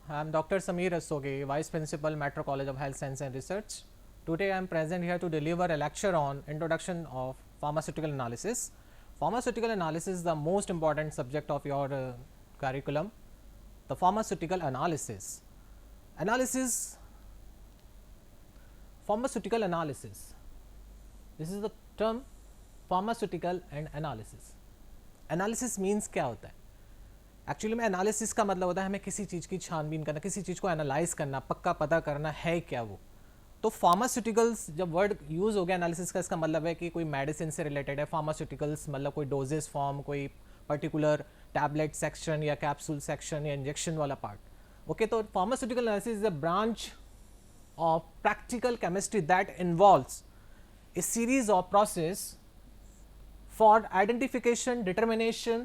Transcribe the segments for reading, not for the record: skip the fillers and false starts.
I'm Dr. Sameer Rastogi, Vice Principal, Metro College of Health Science and Research. Today I am present here to deliver a lecture on Introduction of Pharmaceutical Analysis. Pharmaceutical analysis is the most important subject of your curriculum. The pharmaceutical analysis. Pharmaceutical analysis. This is the term pharmaceutical and analysis. Analysis means क्या होता है? Actually में analysis का मतलब होता है हमें किसी चीज़ की छानबीन करना, किसी चीज़ को एनालाइज करना, पक्का पता करना है क्या वो. तो फार्मास्यूटिकल्स जब वर्ड यूज़ हो गया एनालिसिस का, इसका मतलब है कि कोई मेडिसिन से रिलेटेड है. फार्मास्यूटिकल्स मतलब कोई डोजेस फॉर्म, कोई पर्टिकुलर टैबलेट सेक्शन या कैप्सूल सेक्शन या इंजेक्शन वाला पार्ट. ओके, तो pharmaceutical analysis is a branch of practical chemistry that involves a series of process for identification, determination.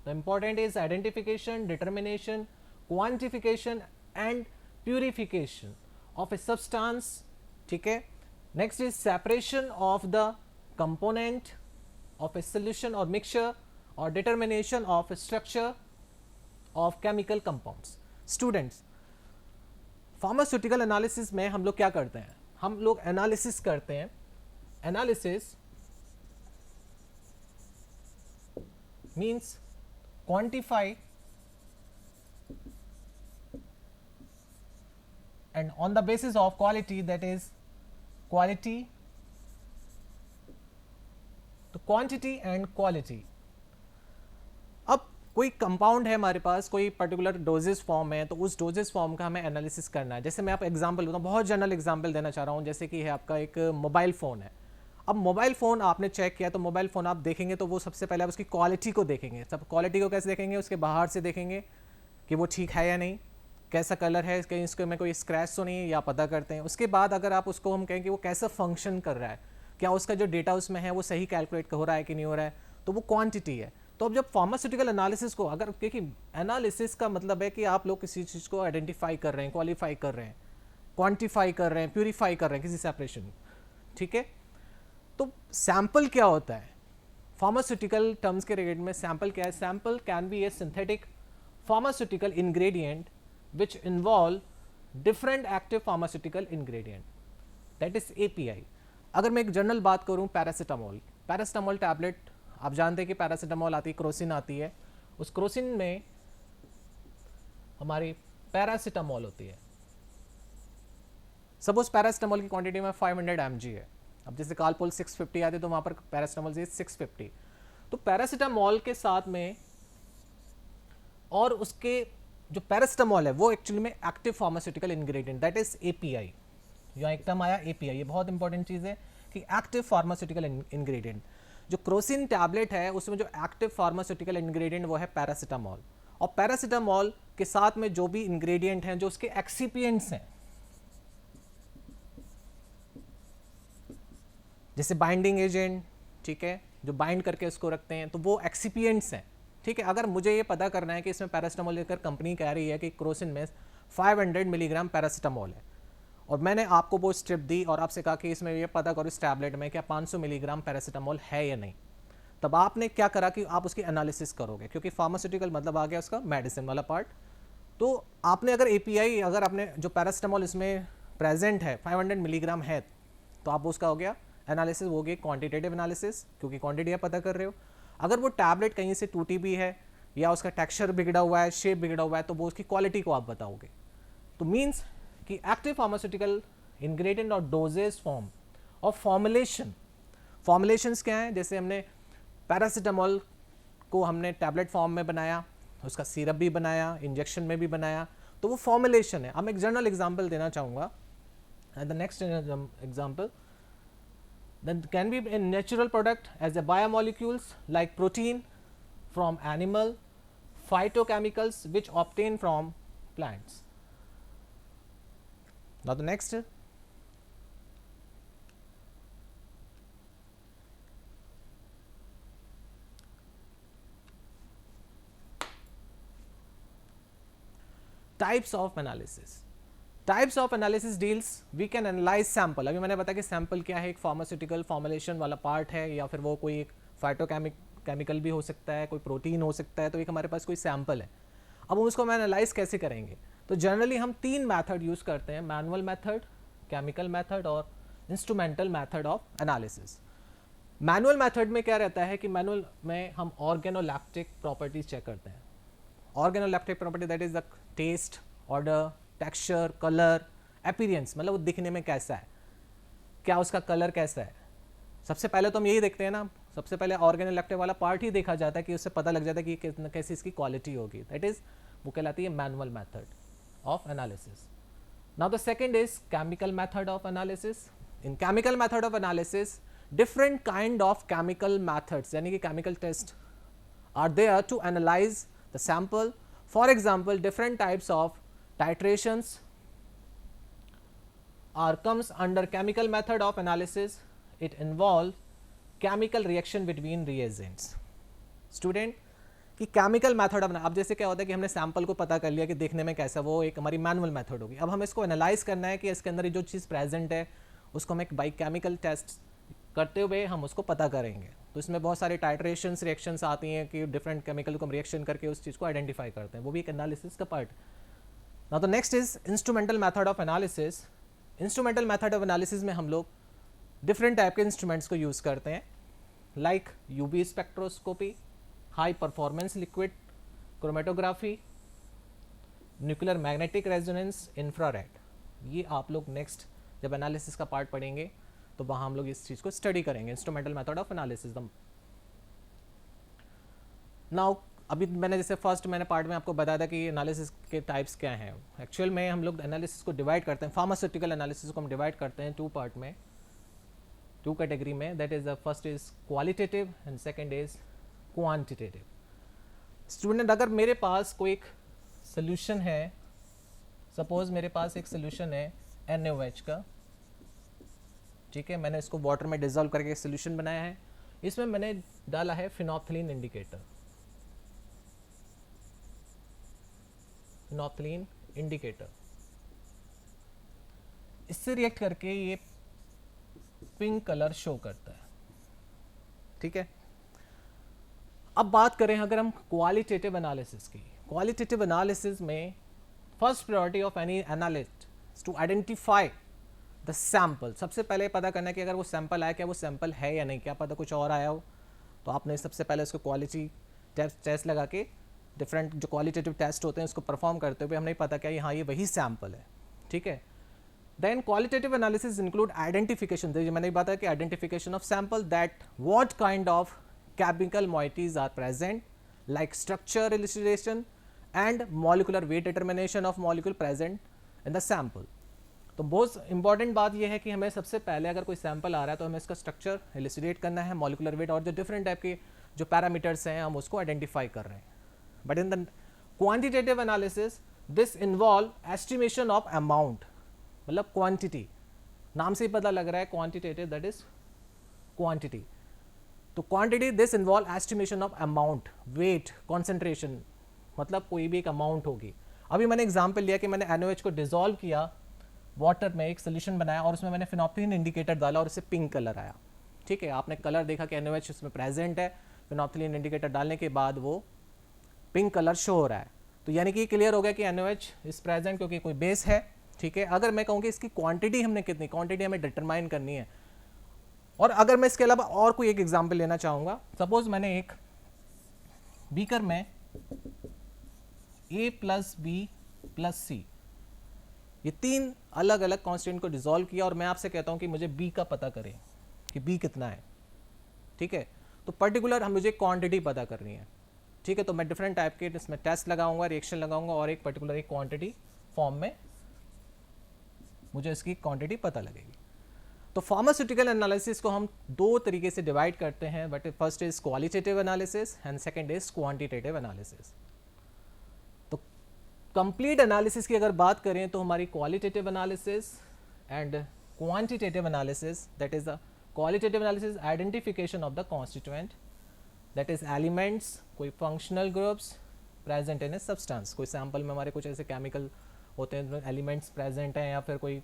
The important is identification, determination, quantification and purification of a substance. ठीक है. Next is separation of the component of a solution or mixture or determination of a structure of chemical compounds. Students, pharmaceutical analysis में हम लोग क्या करते हैं? हम लोग एनालिसिस करते हैं. Analysis means quantify and on the basis of quality, that is quality, तो क्वांटिटी एंड क्वालिटी. अब कोई कंपाउंड है हमारे पास, कोई पर्टिकुलर डोजेस फॉर्म है, तो उस डोजेस फॉर्म का हमें एनालिसिस करना है. जैसे मैं आप एग्जांपल बताऊं, बहुत जनरल एग्जांपल देना चाह रहा हूं. जैसे कि है आपका एक मोबाइल फ़ोन है. अब मोबाइल फ़ोन आपने चेक किया, तो मोबाइल फ़ोन आप देखेंगे तो वो सबसे पहले आप उसकी क्वालिटी को देखेंगे. सब क्वालिटी को कैसे देखेंगे? उसके बाहर से देखेंगे कि वो ठीक है या नहीं, कैसा कलर है, कहीं इसके में कोई स्क्रैच तो नहीं है, या पता करते हैं. उसके बाद अगर आप उसको हम कहें कि वो कैसा फंक्शन कर रहा है, क्या उसका जो डेटा उसमें है वो सही कैलकुलेट हो रहा है कि नहीं हो रहा है, तो वो क्वांटिटी है. तो अब जब फार्मास्यूटिकल एनालिसिस को, अगर क्योंकि एनालिसिस का मतलब है कि आप लोग किसी चीज़ को आइडेंटिफाई कर रहे हैं, क्वालिफाई कर रहे हैं, क्वांटिफाई कर रहे हैं, प्यूरिफाई कर रहे हैं किसी सेपरेशन. ठीक है. तो सैंपल क्या होता है? फार्मास्यूटिकल टर्म्स के रिलेटेड में सैंपल क्या है? Sample can be A synthetic pharmaceutical ingredient which involve different active pharmaceutical ingredient, that is API. अगर मैं एक जनरल बात करूं, पैरासिटामोल टैबलेट, आप जानते हैं कि पैरासिटामोल आती है, क्रोसिन आती है. उस क्रोसिन में हमारी पैरासिटामोल होती है. सपोज पैरासिटामोल की क्वांटिटी में 500 mg है. अब जैसे कालपोल 650 आती है, तो वहाँ पर पैरासिटामोल से 650. तो पैरासिटामोल के साथ में और उसके जो पैरासिटामोल है वो एक्चुअली में active pharmaceutical ingredient, that is API. यहाँ एक टर्म आया एपीआई, ये बहुत इंपॉर्टेंट चीज़ है कि एक्टिव फार्मास्यूटिकल इंग्रेडिएंट. जो क्रोसिन टैबलेट है उसमें जो एक्टिव फार्मास्यूटिकल इंग्रेडिएंट वो है पैरासिटामोल. और पैरासिटामोल के साथ में जो भी इंग्रेडिएंट हैं, जो उसके एक्सिपिएंट्स हैं, जैसे बाइंडिंग एजेंट, ठीक है, जो बाइंड करके उसको रखते हैं, तो वो एक्सिपिएंट्स हैं. ठीक है. अगर मुझे ये पता करना है कि इसमें पैरासिटामोल लेकर कंपनी कह रही है कि क्रोसिन में 500 मिलीग्राम पैरासिटामोल है, और मैंने आपको वो स्ट्रिप दी और आपसे कहा कि इसमें ये पता करो इस टैबलेट में क्या 500 मिलीग्राम पैरासिटामोल है या नहीं, तब आपने क्या करा कि आप उसकी एनालिसिस करोगे, क्योंकि फार्मास्यूटिकल मतलब आ गया उसका मेडिसिन वाला पार्ट. तो आपने अगर एपीआई, अगर आपने जो पैरासिटामोल इसमें प्रेजेंट है 500 मिलीग्राम है, तो आप उसका हो गया एनालिसिस, हो गया क्वांटिटेटिव एनालिसिस, क्योंकि क्वांटिटी आप पता कर रहे हो. अगर वो टैबलेट कहीं से टूटी भी है या उसका टेक्सचर बिगड़ा हुआ है, शेप बिगड़ा हुआ है, तो वो उसकी क्वालिटी को आप बताओगे. तो मीन्स कि एक्टिव फार्मास्यूटिकल इंग्रेडिएंट और डोजेस फॉर्म और फॉर्मुलेशंस क्या हैं? जैसे हमने पैरासिटामोल को हमने टैबलेट फॉर्म में बनाया, उसका सिरप भी बनाया, इंजेक्शन में भी बनाया, तो वो फॉर्मुलेशन है. अब एक जनरल एग्जांपल देना चाहूँगा. The next example then can be a natural product as a biomolecules like protein from animal, phytochemicals which obtain from plants. Now the next, types of analysis. Types of analysis deals we can analyse sample. अभी मैंने बताया कि sample क्या है, एक pharmaceutical formulation वाला part है, या फिर वो कोई एक फाइटोकेमिकल भी हो सकता है, कोई प्रोटीन हो सकता है, तो एक हमारे पास कोई सैंपल है. अब उसको हम एनालाइज कैसे करेंगे? तो जनरली हम 3 मेथड यूज़ करते हैं, मैनुअल मेथड, केमिकल मेथड और instrumental method of analysis. Manual method में क्या रहता है कि मैनुअल में हम ऑर्गेनोलैक्टिक प्रॉपर्टीज चेक करते हैं। Organoleptic property that is the taste, odour, texture, colour, appearance, मतलब वो दिखने में कैसा है, क्या उसका कलर कैसा है। सबसे पहले तो हम यही देखते हैं ना, सबसे पहले ऑर्गेनोलैक्टिक वाला पार्ट ही देखा जाता है कि उससे पता लग जाता है कि कैसी इसकी क्वालिटी होगी, दैट इज वो कहलाती है manual method of analysis. Now the second is chemical method of analysis. In chemical method of analysis different kind of chemical methods यानी कि chemical test are there to analyze the sample. For example, different types of titrations are comes under chemical method of analysis. It involve chemical reaction between reagents. Student कि chemical method अपना, अब जैसे क्या होता है कि हमने सैंपल को पता कर लिया कि देखने में कैसा, वो एक हमारी मैनुअल मेथड होगी। अब हमें इसको एनालाइज करना है कि इसके अंदर जो चीज़ प्रेजेंट है उसको हम एक बाई केमिकल टेस्ट करते हुए हम उसको पता करेंगे। तो इसमें बहुत सारे टाइट्रेशंस रिएक्शंस आती हैं कि डिफरेंट केमिकल को हम रिएक्शन करके उस चीज़ को आइडेंटिफाई करते हैं, वो भी एक एनालिसिस का part. Now the next is instrumental method of analysis. Instrumental method of analysis में हम लोग डिफरेंट टाइप के इंस्ट्रूमेंट्स को यूज़ करते हैं, like UV spectroscopy, high performance liquid chromatography, nuclear magnetic resonance, infrared. ये आप लोग नेक्स्ट जब एनालिसिस का पार्ट पढ़ेंगे तो वहाँ हम लोग इस चीज़ को स्टडी करेंगे, instrumental method of analysis. Now अभी मैंने जैसे फर्स्ट मैंने पार्ट में आपको बताया था कि एनालिसिस के टाइप्स क्या हैं। एक्चुअल में हम लोग एनालिसिस को डिवाइड करते हैं, फार्मास्यूटिकल एनालिसिस को हम डिवाइड करते हैं 2 पार्ट में, 2 कैटेगरी में। That is the first is qualitative and second is quantitative. Student, अगर मेरे पास कोई एक सोल्यूशन है, सपोज मेरे पास एक सोल्यूशन है NaOH का, ठीक है, मैंने इसको वाटर में डिजोल्व करके एक सोल्यूशन बनाया है, इसमें मैंने डाला है फिनोप्थिलीन इंडिकेटर। फिनोप्थिलीन इंडिकेटर इससे रिएक्ट करके ये पिंक कलर शो करता है, ठीक है। अब बात करें अगर हम क्वालिटेटिव एनालिसिस की, क्वालिटेटिव एनालिसिस में first priority of any analyst to identify the sample. सबसे पहले पता करना है कि अगर वो सैंपल आया, क्या वो सैंपल है या नहीं, क्या पता कुछ और आया हो। तो आपने सबसे पहले उसको क्वालिटी टेस्ट लगा के डिफरेंट जो क्वालिटेटिव टेस्ट होते हैं उसको परफॉर्म करते हुए हमने पता किया हाँ ये वही सैंपल है, ठीक है। Then qualitative analysis include identification, मैंने बताया कि identification of sample, that what kind of chemical moieties are present, like structure illustration and molecular weight determination of molecule present in the sample. तो बहुत इंपॉर्टेंट बात यह है कि हमें सबसे पहले अगर कोई सैंपल आ रहा है तो हमें इसका स्ट्रक्चर इलस्ट्रेट करना है, मॉलिकुलर वेट और जो डिफरेंट टाइप के जो पैरामीटर्स हैं हम उसको आइडेंटिफाई कर रहे हैं। But in the quantitative analysis this involve estimation of amount, मतलब क्वांटिटी, नाम से ही पता लग रहा है क्वांटिटेटिव दैट इज क्वांटिटी। तो quantity this involve estimation of amount, weight, concentration, मतलब कोई भी एक अमाउंट होगी। अभी मैंने एग्जाम्पल लिया कि मैंने NaOH को डिजोल्व किया वाटर में, एक सोल्यूशन बनाया और उसमें मैंने फिनोप्थिलीन इंडिकेटर डाला और इससे पिंक कलर आया, ठीक है। आपने कलर देखा कि NaOH उसमें प्रेजेंट है, फिनोप्थिलीन इंडिकेटर डालने के बाद वो पिंक कलर शो हो रहा है। तो यानी कि क्लियर हो गया कि NaOH इज प्रेजेंट क्योंकि कोई बेस है, ठीक है। अगर मैं कहूँ कि इसकी क्वांटिटी हमने कितनी, क्वांटिटी हमें डिटरमाइन करनी है। और अगर मैं इसके अलावा और कोई एक एग्जाम्पल लेना चाहूँगा, सपोज मैंने एक बीकर में A + B + C ये 3 अलग अलग कॉन्स्टेंट को डिसॉल्व किया और मैं आपसे कहता हूं कि मुझे B का पता करें कि B कितना है, ठीक है। तो पर्टिकुलर हम मुझे क्वांटिटी पता करनी है, ठीक है। तो मैं डिफरेंट टाइप के इसमें टेस्ट लगाऊंगा, रिएक्शन लगाऊंगा और एक पर्टिकुलर एक क्वांटिटी फॉर्म में मुझे इसकी क्वांटिटी पता लगेगी। तो फार्मास्यूटिकल एनालिसिस को हम 2 तरीके से डिवाइड करते हैं, but first is qualitative analysis and second is quantitative analysis. Complete analysis की अगर बात करें तो हमारी qualitative analysis and quantitative analysis, that is the qualitative analysis identification of the constituent, that is elements, कोई functional groups present in a substance. कोई sample में हमारे कुछ ऐसे केमिकल होते हैं एलिमेंट्स प्रेजेंट हैं या फिर कोई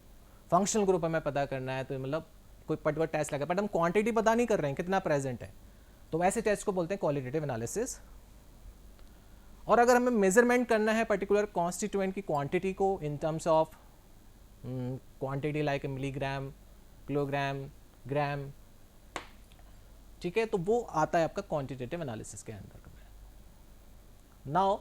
फंक्शनल ग्रुप हमें पता करना है, तो मतलब कोई पर्टिकुलर टेस्ट लगा, बट हम क्वांटिटी पता नहीं कर रहे हैं कितना प्रेजेंट है, तो ऐसे टेस्ट को बोलते हैं क्वालिटेटिव एनालिसिस। और अगर हमें मेजरमेंट करना है पर्टिकुलर कॉन्स्टिट्यूएंट की क्वांटिटी को in terms of quantity like milligram, kilogram, gram, ठीक है, तो वो आता है आपका क्वांटिटेटिव एनालिसिस के अंदर में। नाउ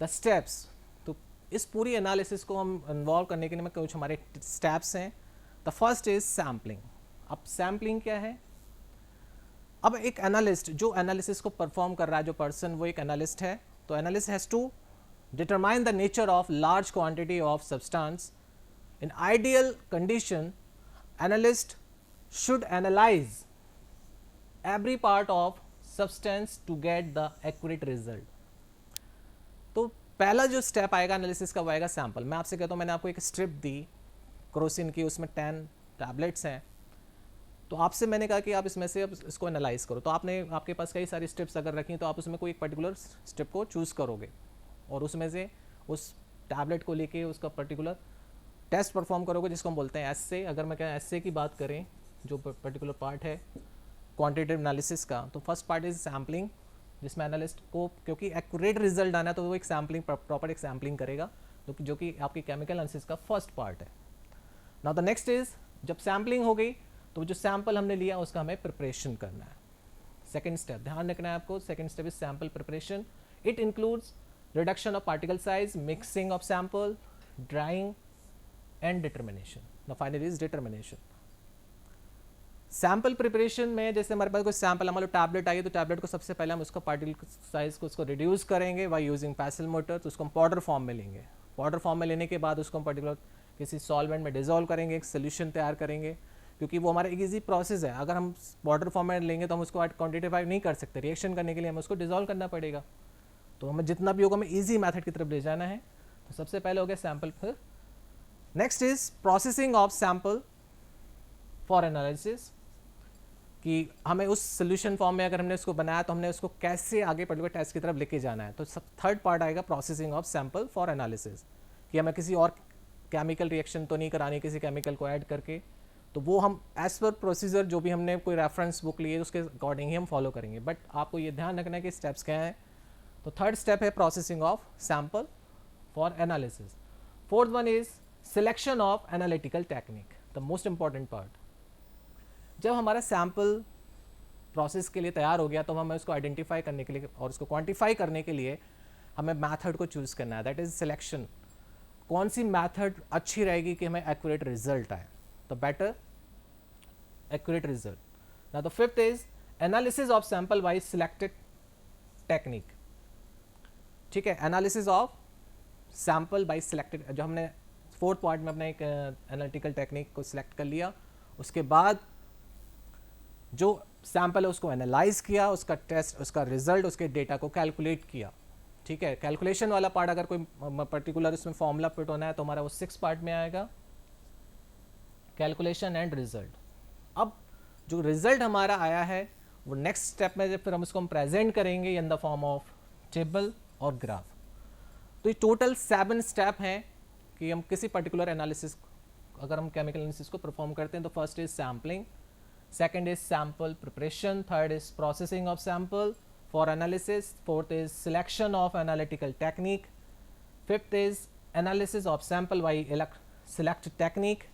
द स्टेप्स, तो इस पूरी एनालिसिस को हम इन्वॉल्व करने के लिए कुछ हमारे स्टेप्स हैं। The first is sampling. अब सैम्पलिंग क्या है? अब एक एनालिस्ट जो एनालिसिस को परफॉर्म कर रहा है, जो पर्सन, वो एक एनालिस्ट है, तो analyst has to determine the nature of large quantity of substance. In ideal condition analyst should analyse every part of substance to get the accurate result। तो पहला जो स्टेप आएगा एनालिसिस का वो आएगा सैंपल। मैं आपसे कहता हूँ, मैंने आपको एक स्ट्रिप दी क्रोसिन की, उसमें 10 टैबलेट्स हैं, तो आपसे मैंने कहा कि आप इसमें से अब इसको एनालाइज करो। तो आपके पास कई सारी स्ट्रिप्स अगर रखी हैं, तो आप उसमें कोई एक पर्टिकुलर स्ट्रिप को चूज़ करोगे और उसमें से उस टैबलेट को लेके उसका पर्टिकुलर टेस्ट परफॉर्म करोगे, जिसको हम बोलते हैं एस्से। अगर मैं क्या एस्से की बात करें, जो पर्टिकुलर पार्ट है क्वांटिटेटिव एनालिसिस का, तो फर्स्ट पार्ट इज सैम्पलिंग, जिसमें एनालिस्ट को क्योंकि एक्यूरेट रिजल्ट आना है तो वो एक सैम्पलिंग, प्रॉपर एक सैम्पलिंग करेगा, जो कि आपकी केमिकल एनालिसिस का फर्स्ट पार्ट है। नाउ द नेक्स्ट इज, जब सैम्पलिंग हो गई तो जो सैंपल हमने लिया उसका हमें प्रिपरेशन करना है। सेकेंड स्टेप ध्यान रखना है आपको, second step is sample preparation. It includes reduction of particle size, mixing of sample, drawing and determination. The final is determination. Sample preparation में जैसे हमारे पास कोई सैंपल, हमारे टैबलेट आई है, तो टैबलेट को सबसे पहले हम उसका पार्टिकल साइज को उसको रिड्यूस करेंगे बाय यूजिंग पैसल मोटर, तो उसको हम पाउडर फॉर्म में लेंगे। पाउडर फॉर्म में लेने के बाद उसको हम पर्टिकुलर किसी सॉल्वेंट में डिजोल्व करेंगे, एक सोल्यूशन तैयार करेंगे, क्योंकि वो हमारा एक ईजी प्रोसेस है। अगर हम पाउडर फॉर्म में लेंगे तो हम उसको क्वान्टिटीफाई नहीं कर सकते, रिएक्शन करने के लिए हमें उसको डिजोल्व करना पड़ेगा। तो हमें जितना भी होगा हमें ईजी मैथड की तरफ ले जाना है। तो सबसे पहले हो गया सैंपल। फिर next is processing of sample for analysis, कि हमें उस सोल्यूशन फॉर्म में अगर हमने उसको बनाया तो हमने उसको कैसे आगे पर्टिकुलर टेस्ट की तरफ लेके जाना है। तो सब थर्ड पार्ट आएगा processing of sample for analysis, कि हमें किसी और केमिकल रिएक्शन तो नहीं करानी किसी केमिकल को ऐड करके, तो वो हम एज पर प्रोसीजर जो भी हमने कोई रेफरेंस बुक ली है उसके अकॉर्डिंग ही हम फॉलो करेंगे। बट आपको ये ध्यान रखना है कि स्टेप्स क्या हैं। तो थर्ड स्टेप है processing of sample for analysis. Fourth one is selection of analytical technique, the most important part. जब हमारा सैंपल प्रोसेस के लिए तैयार हो गया तो हमें उसको आइडेंटिफाई करने के लिए और उसको क्वांटिफाई करने के लिए हमें मैथड को चूज़ करना है, दैट इज सिलेक्शन। कौन सी मैथड अच्छी रहेगी कि हमें एक्यूरेट रिजल्ट आए, तो better accurate result. Now the fifth is analysis of sample by selected technique. ठीक है, analysis of sample by selected, जो हमने फोर्थ पार्ट में अपने एक एनालिटिकल टेक्निक को सिलेक्ट कर लिया, उसके बाद जो सैंपल है उसको एनालाइज किया, उसका टेस्ट, उसका रिजल्ट, उसके डेटा को कैलकुलेट किया। ठीक है, कैलकुलेशन वाला पार्ट अगर कोई पर्टिकुलर उसमें फॉर्मूला फिट होना है तो हमारा वो 6 पार्ट में आएगा, कैलकुलेशन एंड रिजल्ट। अब जो रिजल्ट हमारा आया है वो नेक्स्ट स्टेप में जब फिर हम उसको हम प्रेजेंट करेंगे in the form of table और ग्राफ। तो ये टोटल 7 स्टेप हैं कि हम किसी पर्टिकुलर एनालिसिस, अगर हम केमिकल एनालिसिस को परफॉर्म करते हैं, तो first is sampling, second is sample preparation, third is processing of sample for analysis, fourth is selection of analytical technique, fifth is analysis of sample by select technique,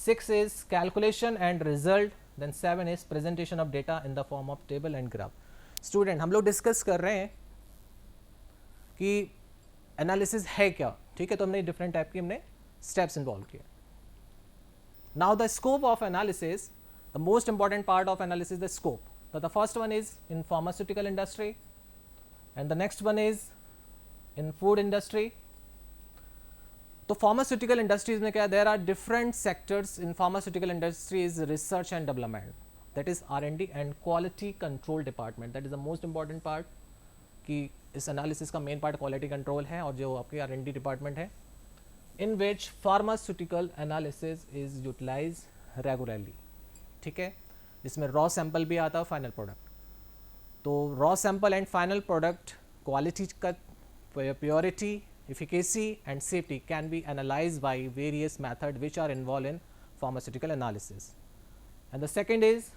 six is calculation and result, then 7 is presentation of data in the form of table and graph. Student, हम लोग discuss कर रहे हैं कि analysis है क्या। ठीक है, तो हमने डिफरेंट टाइप की हमने स्टेप्स इन्वॉल्व किए। Now the scope of analysis, the most important part of analysis is the scope. So the first one is in pharmaceutical industry and the next one is in food industry. तो pharmaceutical industries में क्या, there are different sectors in pharmaceutical industry is research and development, that is R&D and quality control department, that is the most important part, कि इस analysis का main part quality control है और जो आपकी R&D department है, in which pharmaceutical analysis is utilized regularly। ठीक है, जिसमें रॉ सैंपल भी आता है, फाइनल प्रोडक्ट। तो raw sample and final product quality का purity, efficacy and safety can be analyse by various method which are involve in pharmaceutical analysis. And the second is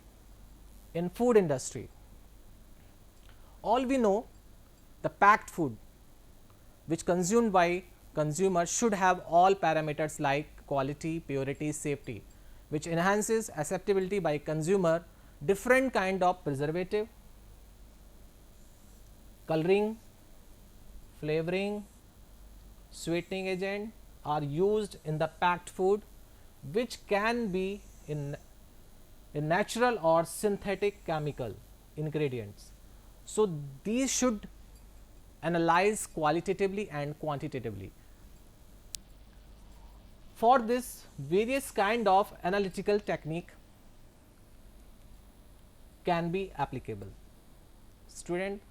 in food industry. All we know the packed food, which consumed by consumer should have all parameters like quality, purity, safety, which enhances acceptability by consumer. Different kind of preservative, coloring, flavoring, sweetening agent are used in the packed food, which can be in natural or synthetic chemical ingredients. So these should analyze qualitatively and quantitatively. For this, various kind of analytical technique can be applicable. Student,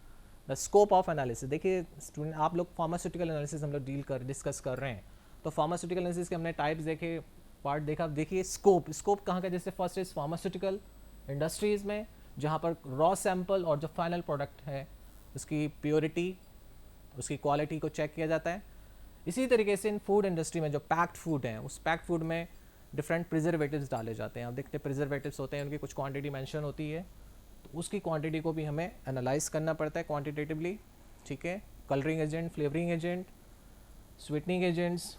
the scope of analysis, देखिए student आप लोग pharmaceutical analysis हम लोग discuss कर रहे हैं, तो pharmaceutical analysis के हमने टाइप्स देखे, पार्ट देखा. देखिए स्कोप कहाँ का, जैसे फर्स्ट इज फार्मास्यूटिकल इंडस्ट्रीज़ में, जहाँ पर रॉ सैंपल और जो फाइनल प्रोडक्ट है उसकी प्योरिटी, उसकी क्वालिटी को चेक किया जाता है. इसी तरीके से इन फूड इंडस्ट्री में जो पैक्ड फूड है, उस पैक्ड फूड में डिफरेंट प्रिजर्वेटिव्स डाले जाते हैं. आप देखते हैं प्रिजर्वेटिव्स होते हैं, उनकी कुछ क्वांटिटी मेंशन होती है, तो उसकी क्वांटिटी को भी हमें एनालाइज करना पड़ता है क्वांटिटेटिवली. ठीक है, colouring agent, flavouring agent, sweetening agents,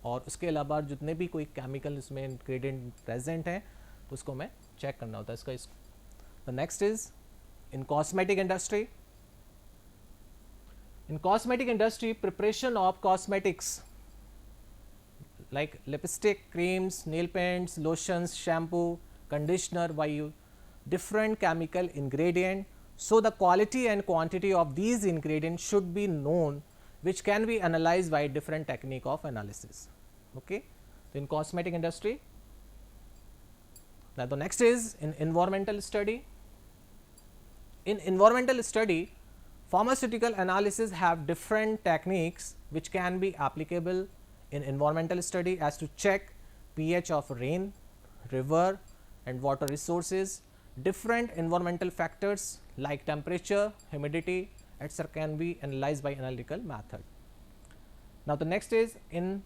और उसके अलावा जितने भी कोई केमिकल इसमें इंग्रेडिएंट प्रेजेंट हैं तो उसको हमें चेक करना होता है. The next is in cosmetic industry. In cosmetic industry, preparation of cosmetics like lipstick, creams, nail paints, lotions, shampoo, conditioner by different chemical ingredient. So the quality and quantity of these ingredients should be known, which can be analyzed by different technique of analysis. Okay, so in cosmetic industry. Now the next is in environmental study. In environmental study, pharmaceutical analysis have different techniques which can be applicable in environmental study as to check pH of rain, river and water resources. Different environmental factors like temperature, humidity etc. can be analyzed by analytical method. Now the next is in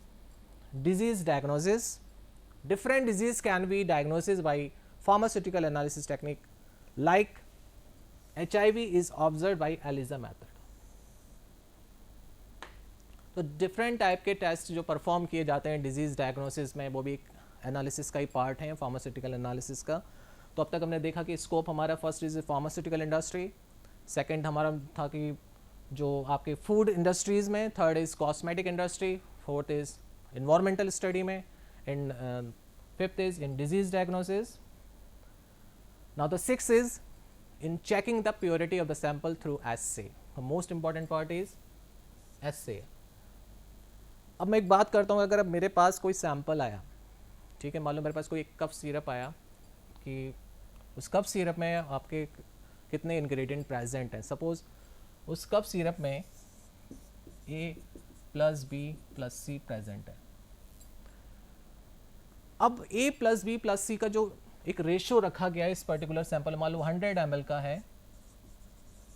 disease diagnosis. Different disease can be diagnosed by pharmaceutical analysis technique like HIV is observed by ELISA method. तो different type के test जो perform किए जाते हैं disease diagnosis में, वो भी एक एनालिसिस का ही पार्ट है फार्मास्यूटिकल एनालिसिस का. तो अब तक हमने देखा कि स्कोप हमारा first is pharmaceutical industry, second हमारा था कि जो आपके फूड इंडस्ट्रीज़ में, third is cosmetic industry, fourth is environmental study में, and fifth is in disease diagnosis. Now the six is in checking the purity of the sample through assay. The most important part is assay. अब मैं एक बात करता हूँ, अगर अब मेरे पास कोई सैंपल आया, ठीक है, मान लो मेरे पास कोई एक कप सिरप आया, कि उस कप सिरप में आपके कितने इंग्रेडिएंट प्रेजेंट हैं. सपोज उस कप सिरप में A plus B plus C present है. अब A plus B plus C का जो एक रेशियो रखा गया है इस पर्टिकुलर सैंपल, मान लो 100 ml का है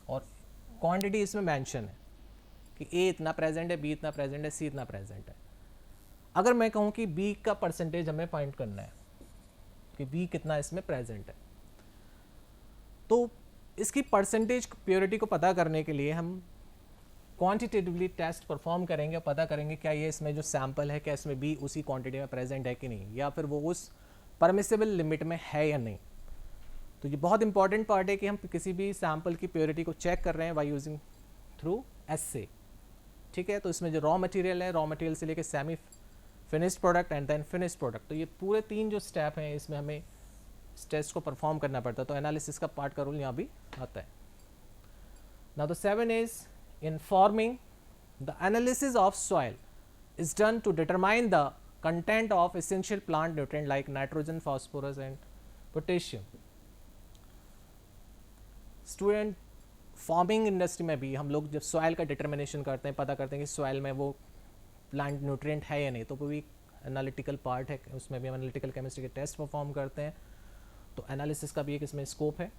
और क्वांटिटी इसमें मेंशन है कि A इतना प्रेजेंट है, B इतना प्रेजेंट है, C इतना प्रेजेंट है. अगर मैं कहूँ कि B का परसेंटेज हमें फाइंड करना है कि B कितना इसमें प्रेजेंट है, तो इसकी परसेंटेज प्योरिटी को पता करने के लिए हम क्वांटिटेटिवली टेस्ट परफॉर्म करेंगे, पता करेंगे क्या ये इसमें जो सैंपल है क्या इसमें B उसी क्वांटिटी में प्रेजेंट है कि नहीं, या फिर वो उस परमिसेबल लिमिट में है या नहीं. तो ये बहुत इंपॉर्टेंट पार्ट है कि हम किसी भी सैंपल की प्योरिटी को चेक कर रहे हैं बाय यूजिंग थ्रू एस्से. ठीक है, तो इसमें जो रॉ मटेरियल है, रॉ मटेरियल से लेकर semi finished product and then finished product, तो ये पूरे तीन जो स्टेप हैं इसमें हमें इस टेस्ट को परफॉर्म करना पड़ता है. तो एनालिसिस का पार्ट का रोल यहाँ भी आता है. Now the 7 is in farming. The analysis of soil is done to determine the content of essential plant nutrient like nitrogen, phosphorus and potassium. Student, farming industry में भी हम लोग जब सॉइल का डिटर्मिनेशन करते हैं, पता करते हैं कि सॉइल में वो प्लांट न्यूट्रिएंट है या नहीं, तो वो भी एनालिटिकल पार्ट है, उसमें भी हम एनालिटिकल केमिस्ट्री के टेस्ट परफॉर्म करते हैं. तो एनालिसिस का भी एक इसमें स्कोप है.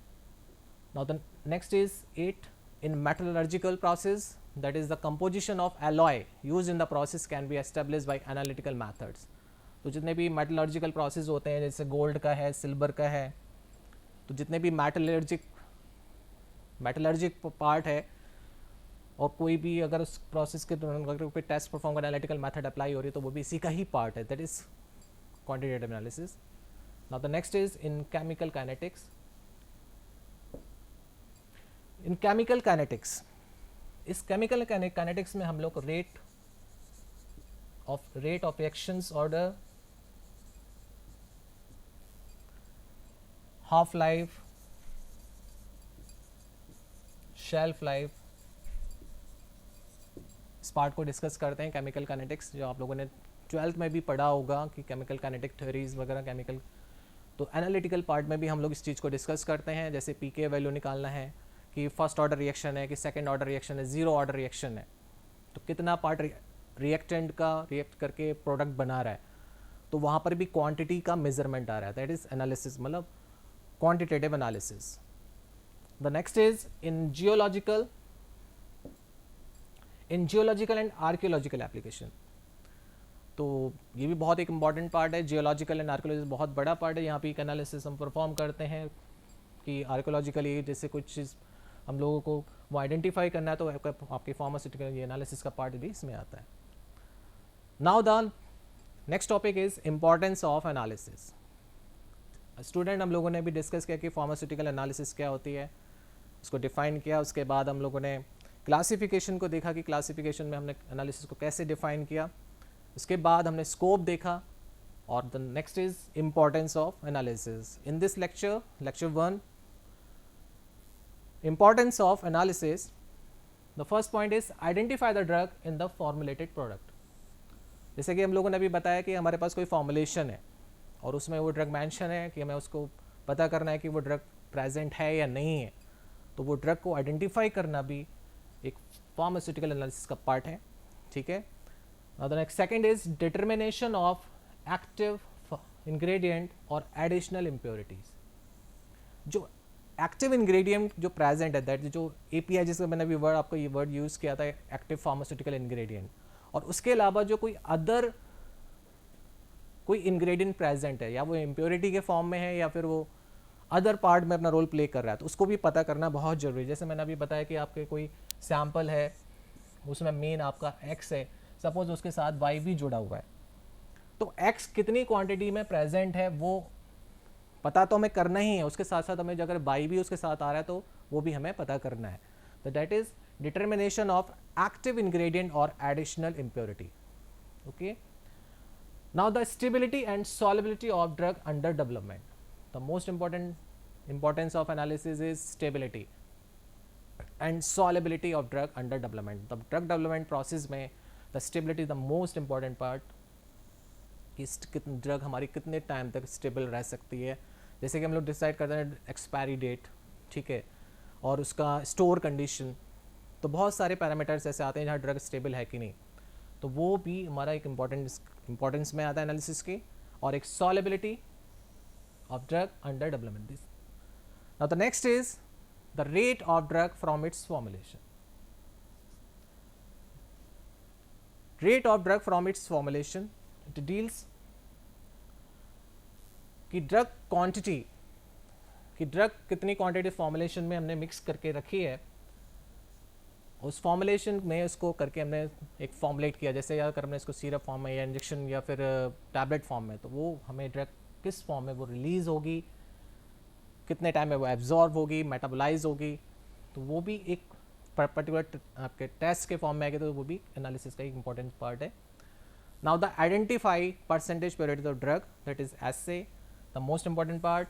Now the next is 8 in metallurgical process, that is the composition of alloy used in the process can be established by analytical methods. तो जितने भी मेटलर्जिकल प्रोसेस होते हैं, जैसे गोल्ड का है, सिल्वर का है, तो जितने भी मेटलर्जिक पार्ट है और कोई भी अगर उस प्रोसेस के दौरान अगर कोई टेस्ट परफॉर्म करना, एनालिटिकल मेथड अप्लाई हो रही है, तो वो भी इसी का ही पार्ट है, that is quantitative analysis. Now the next is in chemical kinetics. In chemical kinetics, इस केमिकल काइनेटिक्स में हम लोग rate of reactions order, half life, shelf life, इस पार्ट को डिस्कस करते हैं. केमिकल काइनेटिक्स जो आप लोगों ने 12th में भी पढ़ा होगा कि केमिकल काइनेटिक थ्योरीज वगैरह केमिकल, तो एनालिटिकल पार्ट में भी हम लोग इस चीज़ को डिस्कस करते हैं. जैसे पीके वैल्यू निकालना है कि फर्स्ट ऑर्डर रिएक्शन है कि सेकंड ऑर्डर रिएक्शन है, जीरो ऑर्डर रिएक्शन है, तो कितना पार्ट रिएक्टेंट का रिएक्ट करके प्रोडक्ट बना रहा है, तो वहाँ पर भी क्वांटिटी का मेजरमेंट आ रहा है, दैट इज एनालिसिस, मतलब quantitative analysis. The next is in geological and archaeological application. तो ये भी बहुत एक इंपॉर्टेंट पार्ट है. जियोलॉजिकल एंड आर्कियोलॉजी बहुत बड़ा पार्ट है. यहाँ पे एक एनालिसिस हम परफॉर्म करते हैं कि आर्कियोलॉजिकली जैसे कुछ चीज़ हम लोगों को वो आइडेंटिफाई करना है, तो आपके फार्मास्यूटिकल ये एनालिसिस का पार्ट भी इसमें आता है. Now the next topic is importance of analysis. Student, हम लोगों ने भी डिस्कस किया कि फार्मास्यूटिकल एनालिसिस क्या होती है, उसको डिफाइन किया. उसके बाद हम लोगों ने क्लासिफिकेशन को देखा कि क्लासिफिकेशन में हमने एनालिसिस को कैसे डिफाइन किया. उसके बाद हमने स्कोप देखा. और the next is importance of analysis. In this lecture 1, importance of analysis, the first point is identify the drug in the formulated product. जैसे कि हम लोगों ने अभी बताया कि हमारे पास कोई फॉर्मुलेशन है और उसमें वो ड्रग मेंशन है कि हमें उसको पता करना है कि वो ड्रग प्रेजेंट है या नहीं है, तो वो ड्रग को आइडेंटिफाई करना भी एक फार्मास्यूटिकल एनालिसिस का पार्ट है. ठीक है. The next second is determination of active ingredient और एडिशनल इम्प्योरिटीज. जो एक्टिव इंग्रेडिएंट जो प्रेजेंट है, दैट जो एपीआई, जिसका मैंने अभी वर्ड आपको ये वर्ड यूज़ किया था, एक्टिव फार्मास्यूटिकल इंग्रेडिएंट, और उसके अलावा जो कोई अदर कोई इंग्रेडिएंट प्रेजेंट है, या वो इम्प्योरिटी के फॉर्म में है या फिर वो अदर पार्ट में अपना रोल प्ले कर रहा है, तो उसको भी पता करना बहुत जरूरी है. जैसे मैंने अभी बताया कि आपके कोई सैंपल है, उसमें मेन आपका एक्स है, सपोज उसके साथ वाई भी जुड़ा हुआ है, तो एक्स कितनी क्वांटिटी में प्रेजेंट है वो पता तो हमें करना ही है. उसके साथ साथ हमें अगर वाई भी उसके साथ आ रहा है तो वो भी हमें पता करना है. तो that is determination of active ingredient और additional impurity. Okay. Now the stability and solubility of drug under development. The most importance of analysis is stability and solubility of drug under development. The drug development process में the stability is the most important part, कि drug हमारी कितने time तक stable रह सकती है. जैसे कि हम लोग डिसाइड करते हैं एक्सपायरी डेट, ठीक है, और उसका स्टोर कंडीशन, तो बहुत सारे पैरामीटर्स ऐसे आते हैं जहाँ ड्रग स्टेबल है कि नहीं, तो वो भी हमारा एक इम्पोर्टेंस में आता है एनालिसिस की. और एक solubility of drug under development. Now the next is the rate of drug from its formulation. Rate of drug from its formulation, it deals कि ड्रग क्वांटिटी, कि ड्रग कितनी क्वांटिटी फॉर्मुलेशन में हमने मिक्स करके रखी है, उस फॉर्मुलेशन में उसको करके हमने एक फॉर्मुलेट किया. जैसे अगर हमने इसको सिरप फॉर्म में या इंजेक्शन या फिर टैबलेट फॉर्म में, तो वो हमें ड्रग किस फॉर्म में वो रिलीज होगी, कितने टाइम में वो एब्जॉर्ब होगी, मेटाबोलाइज होगी, तो वो भी एक पर्टिकुलर आपके टेस्ट के फॉर्म में आएगी, तो वो भी एनालिसिस का एक इंपॉर्टेंट पार्ट है. Now the identify percentage purity of drug, that is essay the most important part,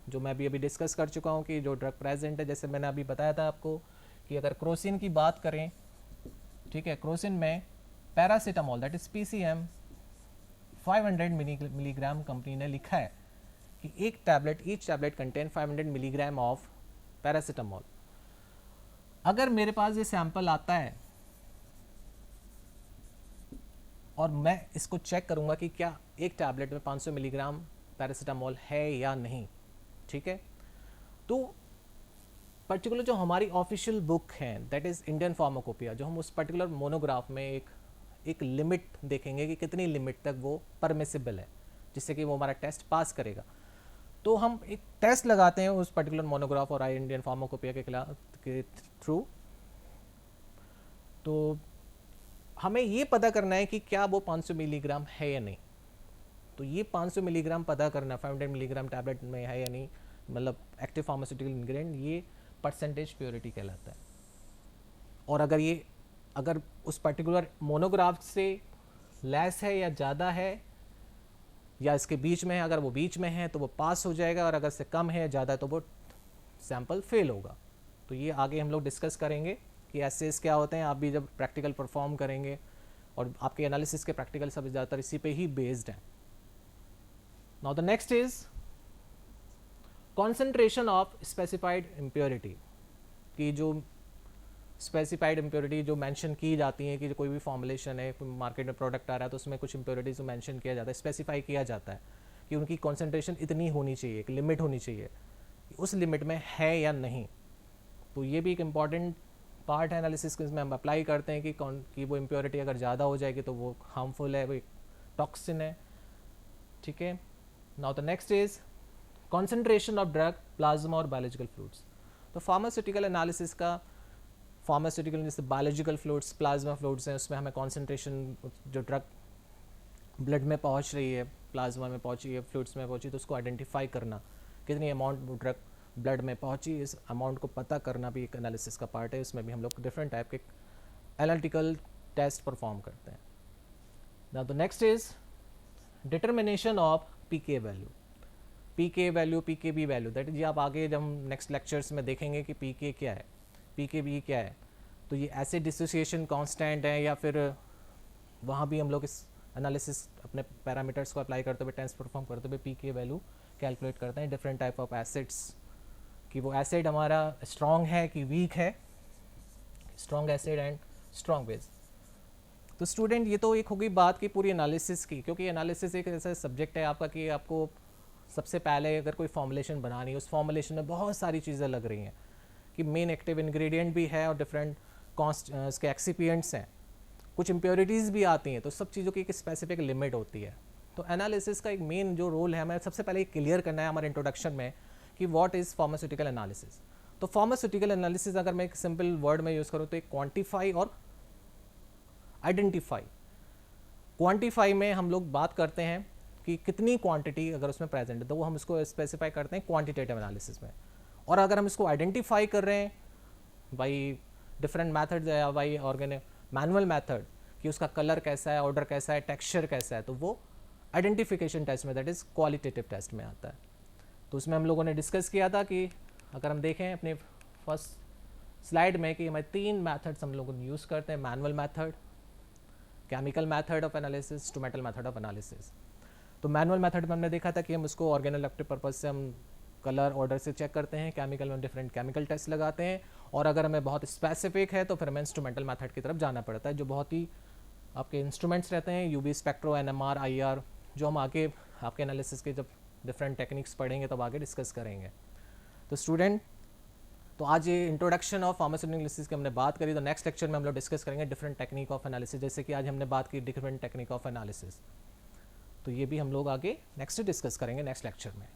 जो मैं अभी डिस्कस कर चुका हूँ कि जो ड्रग प्रेजेंट है. जैसे मैंने अभी बताया था आपको कि अगर क्रोसिन की बात करें, ठीक है, क्रोसिन में paracetamol, that is PCM 500 milligram, company ने लिखा है कि एक tablet, each tablet contain 500 milligram of paracetamol. अगर मेरे पास ये सैंपल आता है और मैं इसको चेक करूंगा कि क्या एक टैबलेट में 500 मिलीग्राम पैरासीटामोल है या नहीं, ठीक है, तो पर्टिकुलर जो हमारी ऑफिशियल बुक है, दैट इज इंडियन फार्माकोपिया, जो हम उस पर्टिकुलर मोनोग्राफ में एक लिमिट देखेंगे कि कितनी लिमिट तक वो परमिसिबल है, जिससे कि वो हमारा टेस्ट पास करेगा. तो हम एक टेस्ट लगाते हैं उस पर्टिकुलर मोनोग्राफ और इंडियन फार्माकोपिया के थ्रू. तो हमें ये पता करना है कि क्या वो 500 मिलीग्राम है या नहीं। तो ये 500 मिलीग्राम पता करना 500 मिलीग्राम टैबलेट में है या नहीं, मतलब एक्टिव फार्मास्यूटिकल इंग्रेडिएंट, ये परसेंटेज प्योरिटी कहलाता है। और अगर उस पर्टिकुलर मोनोग्राफ से लेस है या ज़्यादा है या इसके बीच में है, अगर वो बीच में है तो वो पास हो जाएगा, और अगर से कम है या ज़्यादा तो वो सैंपल फेल होगा। तो ये आगे हम लोग डिस्कस करेंगे कि एसेस क्या होते हैं। आप भी जब प्रैक्टिकल परफॉर्म करेंगे, और आपके एनालिसिस के प्रैक्टिकल सब ज़्यादातर इसी पे ही बेस्ड हैं। Now the next is concentration of specified impurity, कि जो स्पेसिफाइड इम्प्योरिटी जो मेंशन की जाती हैं, कि जो कोई भी फॉर्मुलेशन है, मार्केट में प्रोडक्ट आ रहा है तो उसमें कुछ इम्प्योरिटीज को मेंशन किया जाता है, स्पेसिफाई किया जाता है कि उनकी कॉन्सेंट्रेशन इतनी होनी चाहिए, एक लिमिट होनी चाहिए, उस लिमिट में है या नहीं। तो ये भी एक इम्पॉर्टेंट पार्ट है एनालिसिस के, इसमें हम अप्लाई करते हैं कि वो इम्प्योरिटी अगर ज़्यादा हो जाएगी तो वो हार्मफुल है, वो एक टॉक्सिन है। ठीक है। Now the next is concentration of drug, plasma और बायोलॉजिकल फ्लूइड्स। तो फार्मास्यूटिकल एनालिसिस का, फार्मास्यूटिकल जैसे बायोलॉजिकल फ्लूइड्स, प्लाज्मा फ्लूइड्स हैं, उसमें हमें कॉन्सेंट्रेशन जो ड्रग ब्लड में पहुंच रही है, प्लाज्मा में पहुंची है, फ्लूइड्स में पहुंची, तो उसको आइडेंटिफाई करना, कितनी अमाउंट वो ड्रग ब्लड में पहुंची, इस अमाउंट को पता करना भी एक एनालिसिस का पार्ट है। उसमें भी हम लोग डिफरेंट टाइप के एनालिटिकल टेस्ट परफॉर्म करते हैं। Now the next is determination of pK value, pK value, pKb value, that is, आप आगे जब हम नेक्स्ट लेक्चर्स में देखेंगे कि पीके क्या है, पीकेबी क्या है। तो ये एसिड डिसोसिएशन कांस्टेंट है, या फिर वहाँ भी हम लोग इस एनालिसिस अपने पैरामीटर्स को अप्लाई करते हुए, टेस्ट परफॉर्म करते हुए पीके वैल्यू कैलकुलेट करते हैं डिफरेंट टाइप ऑफ एसिड्स, कि वो एसिड हमारा स्ट्रॉन्ग है कि वीक है, strong acid and strong base. तो स्टूडेंट, ये तो एक होगी बात की पूरी एनालिसिस की, क्योंकि एनालिसिस एक ऐसा सब्जेक्ट है आपका कि आपको सबसे पहले अगर कोई फॉर्मुलेशन बनानी है, उस फॉर्मुलेशन में बहुत सारी चीज़ें लग रही हैं, कि मेन एक्टिव इंग्रेडिएंट भी है और डिफरेंट इसके एक्सिपिएंट्स हैं, कुछ इम्प्योरिटीज़ भी आती हैं, तो सब चीज़ों की एक स्पेसिफिक लिमिट होती है। तो एनालिसिस का एक मेन जो रोल है, हमें सबसे पहले क्लियर करना है हमारे इंट्रोडक्शन में कि व्हाट इज़ फार्मास्यूटिकल एनालिसिस। तो फार्मास्यूटिकल एनालिसिस अगर मैं एक सिंपल वर्ड में यूज़ करूँ तो एक क्वांटिफाई और आइडेंटिफाई। क्वांटिफाई में हम लोग बात करते हैं कि कितनी क्वांटिटी अगर उसमें प्रेजेंट है, तो वो हम इसको स्पेसिफाई करते हैं क्वांटिटेटिव एनालिसिस में। और अगर हम इसको आइडेंटिफाई कर रहे हैं बाई डिफरेंट मैथड्स या बाई मैनुअल मैथड, कि उसका कलर कैसा है, ऑर्डर कैसा है, टेक्सचर कैसा है, तो वो आइडेंटिफिकेशन टेस्ट में, दैट इज़ क्वालिटेटिव टेस्ट में आता है। तो उसमें हम लोगों ने डिस्कस किया था कि अगर हम देखें अपने फर्स्ट स्लाइड में कि हमें 3 मैथड्स हम लोग यूज़ करते हैं, manual method, chemical method of analysis, instrumental method of analysis. तो मैनुअल मैथड में हमने देखा था कि हम उसको ऑर्गेनोइलेक्ट्रिक पर्पज से हम कलर ऑर्डर से चेक करते हैं, केमिकल में डिफरेंट केमिकल टेस्ट लगाते हैं, और अगर हमें बहुत स्पेसिफिक है तो फिर हमें इंस्ट्रूमेंटल मैथड की तरफ जाना पड़ता है, जो बहुत ही आपके इंस्ट्रूमेंट्स रहते हैं, यूवी स्पेक्ट्रो, एनएमआर, आईआर, जो हम आगे आपके एनालिसिस के जब डिफरेंट टेक्निक्स पढ़ेंगे तब आगे डिस्कस करेंगे। तो स्टूडेंट, तो आज ये इंट्रोडक्शन ऑफ फार्मास्यूटिकल एनालिसिस की हमने बात करी, तो नेक्स्ट लेक्चर में हम लोग डिस्कस करेंगे डिफरेंट टेक्निक ऑफ एनालिसिस, जैसे कि आज हमने बात की डिफरेंट टेक्निक ऑफ एनालिसिस। तो ये भी हम लोग आगे नेक्स्ट डिस्कस करेंगे नेक्स्ट लेक्चर में।